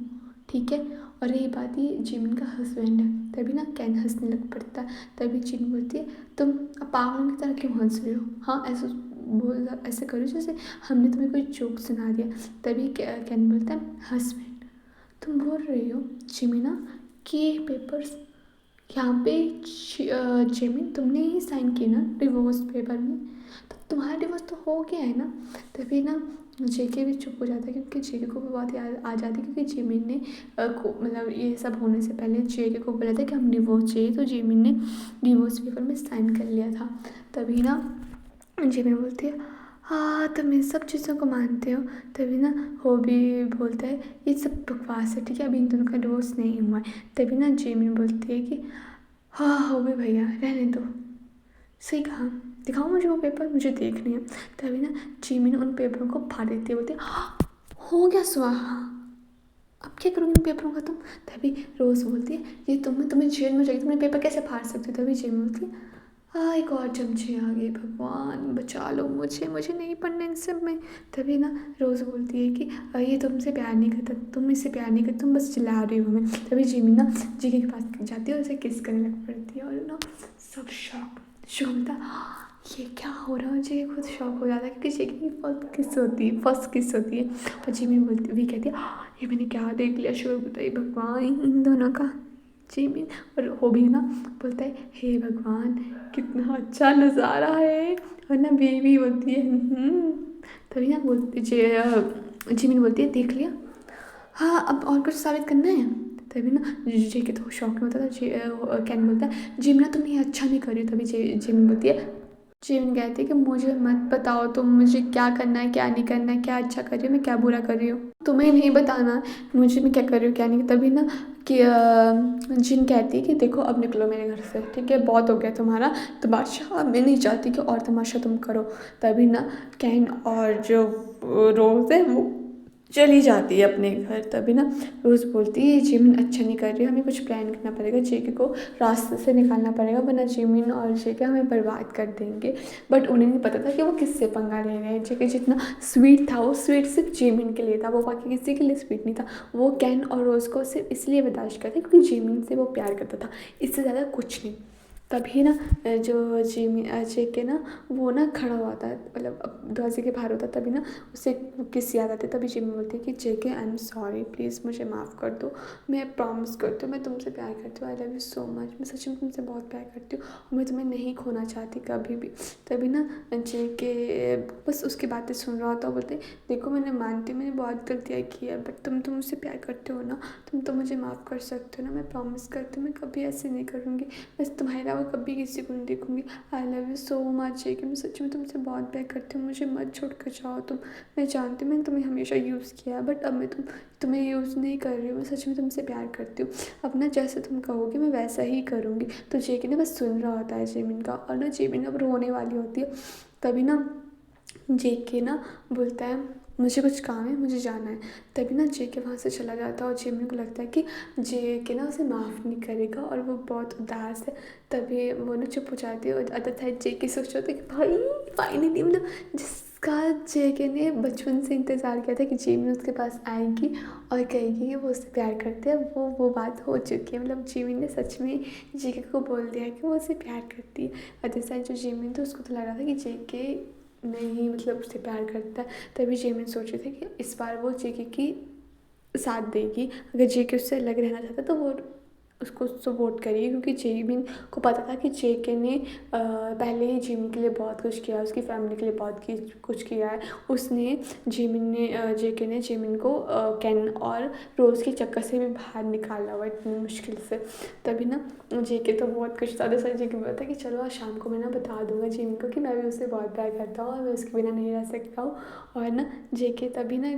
ठीक है। और रही बात ये जिमिन का हस्बैंड है। तभी ना कैन हंसने लग पड़ता है। तभी जिन बोलती है तुम अब पागल की तरह क्यों हंस रहे हो, हाँ ऐसे बोल ऐसे करो जैसे हमने तुम्हें कोई जोक सुना दिया। तभी कैन बोलता है हस्बैंड, तुम बोल रही हो जिमिना कि ये पेपर्स यहाँ पे जेमिन तुमने ही साइन किए ना डिवोर्स पेपर में, तो तुम्हारा डिवोर्स तो हो गया है ना। तभी ना जेके भी चुप हो जाता है, क्योंकि जेके को भी बहुत याद आ जाती है, क्योंकि जेमिन ने मतलब ये सब होने से पहले जेके को बोला था कि हम डिवोर्स चाहिए, तो जेमिन ने डिवोर्स पेपर में साइन कर लिया था। तभी ना जेमिन बोलती है हाँ तुम इन सब चीज़ों को मानते हो। तभी ना वो भी बोलता है ये सब बकवास है, ठीक है, अभी इन दोनों का डिवोर्स नहीं हुआ है। तभी ना जेमिन बोलती है कि हाँ हो भी भैया रहने दो, सही कहा, दिखाओ मुझे वो पेपर, मुझे देखनी है। तभी ना जिमिन उन पेपरों को फाड़ देती है, बोलती है "हाँ, हो गया स्वाहा, अब क्या करोगे इन पेपरों का तुम। तभी रोज़ बोलती है ये तुम्हें जेल में जाएगी, तुमने पेपर कैसे फाड़ सकते हो। तभी जिमिन बोलती है हाँ एक और चमचे आ गए, भगवान बचा लो मुझे, मुझे नहीं पढ़ना इन सब में। तभी ना रोज़ बोलती है कि ये तुमसे प्यार नहीं करता, तुम इससे प्यार नहीं करती, तुम बस चिल्ला रही हो हमें। तभी जिमिन ना जीके के पास जाती है और उसे किस करने लग पड़ती है, और ना सब शौक शोभता ये क्या हो रहा है, मुझे खुद शौक हो जाता है, क्योंकि जेके की फर्स्ट किस होती है। और जिमिन बोलती भी कहती है ये मैंने क्या देख लिया, शुभ बताइए भगवान इन दोनों का। जिमिन और वो भी ना बोलता है हे भगवान कितना अच्छा नज़ारा है, और ना बेबी बोलती है तभी ना बोलती जिमिन बोलती है देख लिया, हाँ अब और कुछ साबित करना है। तभी ना जेके तो शौक में होता था, कैन बोलता है जिमिना तुम ये अच्छा नहीं कर रही हो। तभी जिमिन बोलती है जिमिन कहती है कि मुझे मत बताओ तुम मुझे क्या करना है क्या नहीं करना है, क्या अच्छा कर रही हूँ मैं क्या बुरा कर रही हूँ, तुम्हें नहीं बताना मुझे मैं क्या कर रही हूँ क्या नहीं। तभी ना कि जिन कहती है कि देखो अब निकलो मेरे घर से, ठीक है बहुत हो गया तुम्हारा तमाशा, मैं नहीं चाहती कि और तमाशा तुम करो। तभी ना कैन और जो रोज़ है वो चली जाती है अपने घर। तभी ना रोज़ बोलती है जिमिन अच्छा नहीं कर रही, हमें कुछ प्लान करना पड़ेगा, जेके को रास्ते से निकालना पड़ेगा, वरना जिमिन और जेके हमें बर्बाद कर देंगे। बट उन्हें नहीं पता था कि वो किससे पंगा ले रहे हैं। जेके जितना स्वीट था वो स्वीट सिर्फ जिमिन के लिए था, वो बाकी किसी के लिए स्वीट नहीं था। वो कैन और रोज़ को सिर्फ इसलिए बर्दाश्त करता क्योंकि जिमिन से वो प्यार करता था, इससे ज़्यादा कुछ नहीं। तभी ना जो जेके ना वो ना खड़ा हुआ था, मतलब दरवाजे के बाहर होता, तभी ना उसे किस याद आती है। तभी जिमी बोलती है कि जेके आई एम सॉरी प्लीज़ मुझे माफ़ कर दो, मैं प्रॉमिस करती हूँ मैं तुमसे प्यार करती हूँ, आई लव यू सो मच, मैं सच में तुमसे बहुत प्यार करती हूँ और मैं तुम्हें नहीं खोना चाहती कभी भी। तभी ना जेके बस उसकी बातें सुन रहा होता, बोलते देखो मैंने मानती हूँ मैंने बहुत गलतियाँ की है, बट तुम तो मुझसे प्यार करते हो ना, तुम तो मुझे माफ़ कर सकते हो ना, मैं प्रॉमिस करती हूँ मैं कभी ऐसे नहीं करूँगी, मैं तुम्हारे अलावा कभी किसी को नहीं देखूँगी। I love you so much JK, मैं सच में तुमसे बहुत प्यार करती हूँ, मुझे मत छोड़ कर जाओ तुम। मैं जानती हूँ मैंने तुम्हें हमेशा यूज़ किया है, बट अब मैं तुम्हें यूज़ नहीं कर रही हूँ, मैं सच में तुमसे प्यार करती हूँ, अब ना जैसे तुम कहोगे मैं वैसा ही करूँगी। तो जेके ने बस सुन रहा होता है जिमिन का, और ना जिमिन अब रोने वाली होती है। तभी ना जेके ना बोलता है मुझे कुछ काम है मुझे जाना है। तभी ना जेके वहाँ से चला जाता है और जिमिन को लगता है कि जेके ना उसे माफ़ नहीं करेगा और वो बहुत उदास है। तभी वो ना चुप हो जाती है और अदर साइड जेके सोच रहा था कि भाई फाइनली मतलब जिसका जेके ने बचपन से इंतज़ार किया था कि जिमिन उसके पास आएगी और कहेगी कि वो उससे प्यार करते हैं, वो बात हो चुकी है, मतलब जिमिन ने सच में जेके को बोल दिया कि वो उससे प्यार करती है। अदर साइड जो जिमिन था उसको तो लग रहा था कि जेके नहीं मतलब उससे प्यार करता है। तभी जेमिन सोच रही थी कि इस बार वो जेके की साथ देगी, अगर जेके उससे अलग रहना चाहता तो वो उसको सपोर्ट करिए, क्योंकि जेमिन को पता था कि जेके ने पहले ही जेमिन के लिए बहुत कुछ किया, उसकी फैमिली के लिए कुछ किया है। उसने जेके ने जेमिन को कैन और रोज़ के चक्कर से भी बाहर निकाला हुआ इतनी मुश्किल से। तभी ना जेके तो बहुत कुछ था, जैसे जेके बोला था कि चलो आज शाम को मैं ना बता दूंगा जेमिन को कि मैं भी उससे बहुत प्यार करता हूँ और मैं उसके बिना नहीं रह सकता हूँ। और ना जेके तभी ना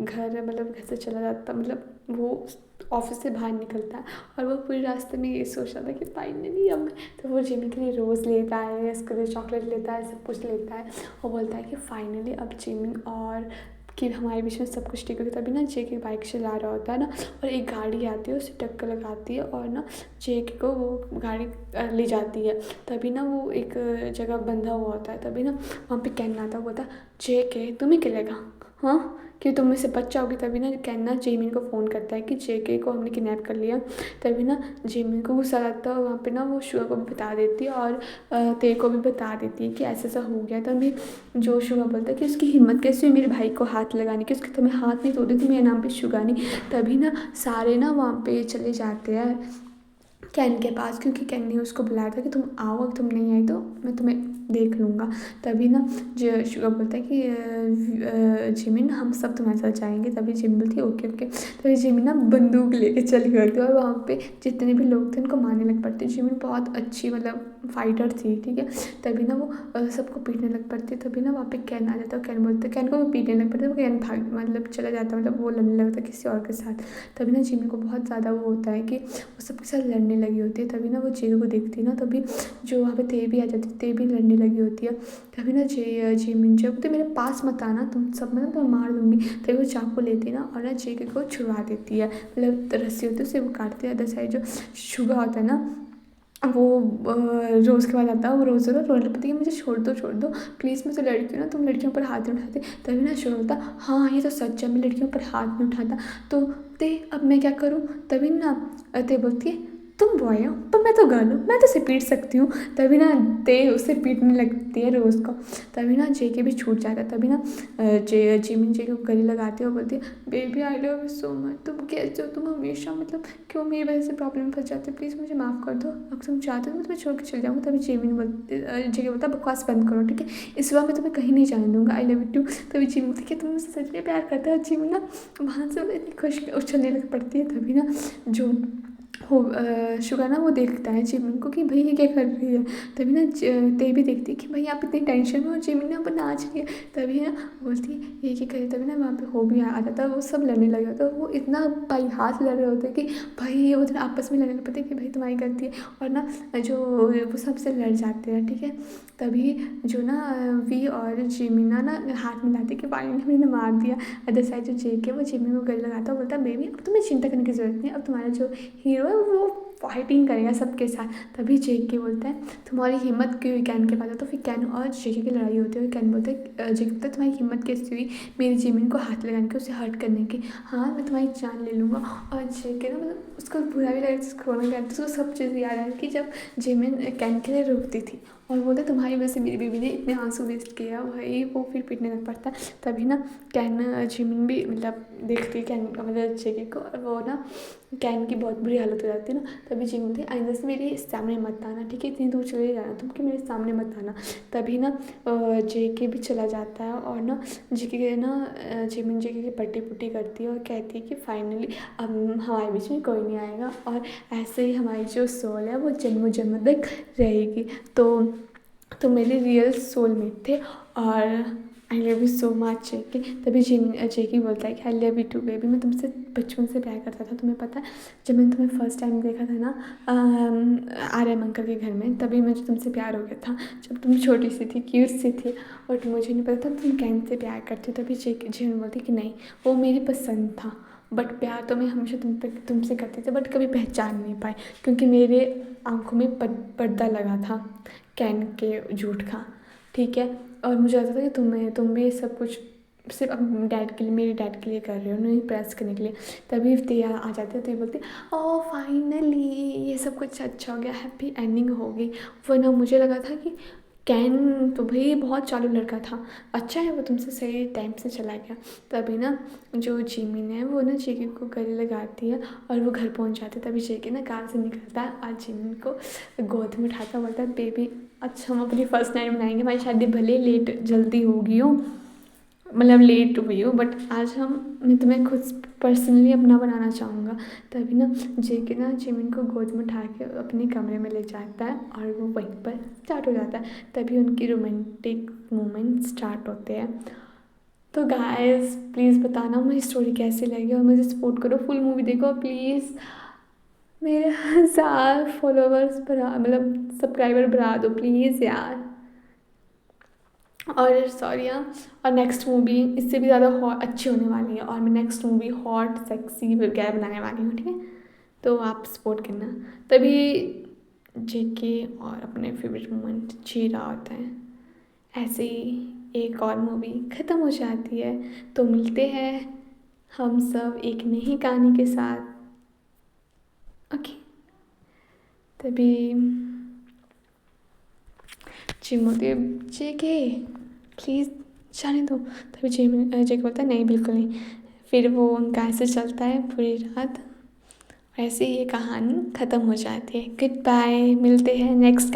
घर से चला जाता, मतलब वो ऑफिस से बाहर निकलता है और वो पूरे रास्ते में ये सोच रहा था कि फाइनली अब तो वो जिमी के लिए रोज़ लेता है, उसके लिए चॉकलेट लेता है, सब कुछ लेता है और बोलता है कि फाइनली अब जिमी और कि हमारे बीच में सब कुछ ठीक हो गया। तभी ना जेके बाइक चला रहा होता है ना, और एक गाड़ी आती है उसे टक्कर लगाती है और ना जेके को वो गाड़ी ले जाती है। तभी ना वो एक जगह बंधा हुआ होता है। तभी ना वहाँ पे कैन आता है, बोलता जेके तुम्हें क्या लगा हाँ कि तुम मुझसे बच जाओगी। तभी ना कैन ना जेमिन को फ़ोन करता है कि जेके को हमने किडनैप कर लिया। तभी ना जेमिन को गुस्सा आता है और वहाँ पे ना वो शुगा को भी बता देती है और ते को भी बता देती है कि ऐसा ऐसा हो गया। तभी जो शुगा बोलता है कि उसकी हिम्मत कैसे हुई मेरे भाई को हाथ लगाने की, उसके तुम्हें हाथ नहीं तोड़े तो मेरे नाम पे शुगा नहीं। तभी ना सारे ना वहाँ पे चले जाते हैं कैन के पास, क्योंकि कैन ने उसको बुलाया था कि तुम आओ, अगर तुम नहीं आई तो मैं तुम्हें देख लूँगा। तभी ना जो शुगा बोलता है कि जिमिन हम सब तुम्हारे साथ जाएंगे। तभी जिमिन बोलती है ओके ओके। तभी जिमिन ना बंदूक लेके चली गई थी और वहाँ पे जितने भी लोग थे उनको मारने लग पड़ते। जिमिन बहुत अच्छी मतलब फाइटर थी, ठीक है। तभी ना वो सबको पीटने लग पड़ती। तभी ना वहाँ पे कैन आ जाता है, कैन बोलते कैन को भी पीटने लग पड़ते, वो कैन भाग मतलब चला जाता, मतलब वो लड़ने लगता किसी और के साथ। तभी ना जिमिन को बहुत ज़्यादा वो होता है कि वो सबके साथ लड़ने लगी होती है। तभी ना वो जेके को देखती है ना, तभी जो वहाँ पे ते भी आ जाती है, ते भी लड़ने लगी होती है। तभी ना जेमिन जब तो मेरे पास मत आना तुम सब में ना तो मार दूंगी। तभी वो चाकू लेती है ना और ना जेके को छुड़वा देती है, मतलब रस्सी होती है उसे वो काटती है। अदर साइड जो शुगा होता है ना वो रोज़ के बाद आता है, वो रोज़ रोने लगती है मुझे छोड़ दो प्लीज़, मैं तो लड़की हूँ ना, तुम लड़कियों पर हाथ नहीं उठाते। तभी ना शुरू होता हाँ ये तो सच है, मैं लड़कियों पर हाथ नहीं उठाता। तो ते अब मैं क्या करूँ। तभी ना ते बोलती है तुम बॉय हो पर मैं तो गर्ल हूँ, मैं तो उसे पीट सकती हूँ। तभी ना ते उसे पीटने लगती है रोज़ को। तभी ना जेके भी छूट जाता है। तभी ना जिमिन जेके को गले लगाती है और बोलती है baby I love you so much, तुम कैसे हो, तुम हमेशा मतलब क्यों मेरी वजह से प्रॉब्लम में फंस जाते हो, प्लीज़ मुझे माफ़ कर दो, अगर तुम चाहते हो तो मैं तुम्हें छोड़ के चल जाऊँगा। तभी जेके बोलता बकवास बंद करो ठीक है, इस बार मैं तुम्हें कहीं नहीं जाने दूँगा, आई लव यू टू। तभी जिमिन बोलती है तुम मुझसे सच में प्यार करते हो। जिमिन ना वहाँ से इतनी खुश उछलने लग पड़ती है। तभी ना जो हो शुगा ना वो देखता है जिमिन को कि भाई ये क्या कर रही है। तभी ना ते भी देखती है कि भाई आप इतनी टेंशन में और जिमिन ना अपन नाच रही है। तभी ना बोलती है ये क्या करे। तभी ना वहाँ पे हो भी आ जाता है, वो सब लड़ने लगे होते हैं, वो इतना भाई हाथ लड़ रहे होते हैं कि भाई ये उधर आपस में लड़ने लगते हैं कि भाई तुम्हारी गलती है। और ना जो वो सबसे लड़ जाते हैं, ठीक है। तभी जो ना वी और जिमिना ना हाथ मिलाते कि फाइनली मैंने मार दिया। अदर साइड जो जेके वो जिमिन को गले लगाता है, बोलता है बेबी अब तुम्हें चिंता करने की जरूरत नहीं, अब तुम्हारा जो हीरो है वो फाइटिंग करेगा सबके साथ। तभी जेके बोलता है तुम्हारी हिम्मत क्यों हुई कैन के पास। तो फिर कैन और जेके की लड़ाई होती है। कैन बोलता है जेके बोलता है तुम्हारी हिम्मत कैसे हुई मेरी जिमिन को हाथ लगाने की, उसे हर्ट करने की, हाँ मैं तुम्हारी जान ले लूँगा। और जेके ना मतलब उसको बुरा भी लगा, उसको रोना भी आता है, उसको सब चीज़ याद है कि जब जिमिन कैन के लिए रोकती थी और बोलते तुम्हारी वजह से मेरी बीवी ने इतने आंसू वेस्ट किया, वही वो फिर पीटने लग पड़ता है। तभी ना कैन जिमिन भी मतलब देखती है कैन मतलब जेके को, और वो ना कैन की बहुत बुरी हालत हो जाती है ना। तभी जिमिन बोलती है आइंदा से मेरे सामने मत आना ठीक है, इतनी दूर चले जाना तुम कि मेरे सामने मत आना। तभी ना जेके भी चला जाता है और ना जेके ना जिमिन जेके की पट्टी पुट्टी करती है और कहती है कि फाइनली अब हमारे बीच में कोई नहीं आएगा और ऐसे ही हमारी जो सोल है वो जन्मों जन्म तक रहेगी। तो मेरे रियल सोलमेट थे और I love you so much JK. तभी जेके बोलता है कि I love you too baby, मैं तुमसे बचपन से प्यार करता था, तुम्हें पता है जब मैंने तुम्हें फर्स्ट टाइम देखा था ना आर्यन अंकल के घर में, तभी मुझे तुमसे प्यार हो गया था जब तुम छोटी सी थी क्यूट सी थी और मुझे नहीं पता था तुम कैन से प्यार करती हो। तभी जेके बोलती कि नहीं वो मेरी पसंद था, बट प्यार तो मैं हमेशा तुमसे करती थी, बट कभी पहचान नहीं पाए क्योंकि मेरे आंखों में पर्दा लगा था कैन के झूठ का, ठीक है। और मुझे लगता था कि तुम भी ये सब कुछ सिर्फ अपने डैड के लिए मेरे डैड के लिए कर रहे हो, उन्हें इम्प्रेस करने के लिए। तभी ते आ जाते हैं तो ये बोलते ओह फाइनली ये सब कुछ अच्छा हो गया, हैप्पी एंडिंग होगी। वरना मुझे लगा था कि कैन तो भाई बहुत चालू लड़का था। अच्छा है वो तुमसे सही टाइम से चला गया। तभी ना जो जिमिन है वो ना जेके को गले लगाती है और वो घर पहुंच जाते हैं। तभी जेके ना कार से निकलता है और जिमिन को गोद में उठाता बोलता है बेबी अच्छा हम अपनी फर्स्ट नाइट मनाएंगे, हमारी शादी भले लेट जल्दी होगी हो, मतलब लेट हुई हो, बट आज मैं तुम्हें खुद पर्सनली अपना बनाना चाहूँगा। तभी ना जेके ना जिमिन को गोद में उठा के अपने कमरे में ले जाता है और वो वहीं पर स्टार्ट हो जाता है। तभी उनकी रोमांटिक मोमेंट स्टार्ट होते हैं। तो गाइस प्लीज़ बताना मुझे स्टोरी कैसी लगी और मुझे सपोर्ट करो, फुल मूवी देखो प्लीज़। मेरे 1000 फॉलोवर्स बढ़ा, मतलब सब्सक्राइबर बढ़ा दो प्लीज़ यार। और सॉरी हाँ, और नेक्स्ट मूवी इससे भी ज़्यादा अच्छी होने वाली है और मैं नेक्स्ट मूवी हॉट सेक्सी वगैरह बनाने वाली हूँ, ठीक है। तो आप सपोर्ट करना। तभी जेके और अपने फेवरेट मोमेंट जी रहा होता है। ऐसे ही एक और मूवी ख़त्म हो जाती है। तो मिलते हैं हम सब एक नई कहानी के साथ। ओके। तभी चिमोती जेके प्लीज़ जाने दो। तभी जेके बोलता है नहीं बिल्कुल नहीं। फिर वो उनका ऐसे चलता है पूरी रात। ऐसे ही ये कहानी ख़त्म हो जाती है। गुड बाय, मिलते हैं नेक्स्ट।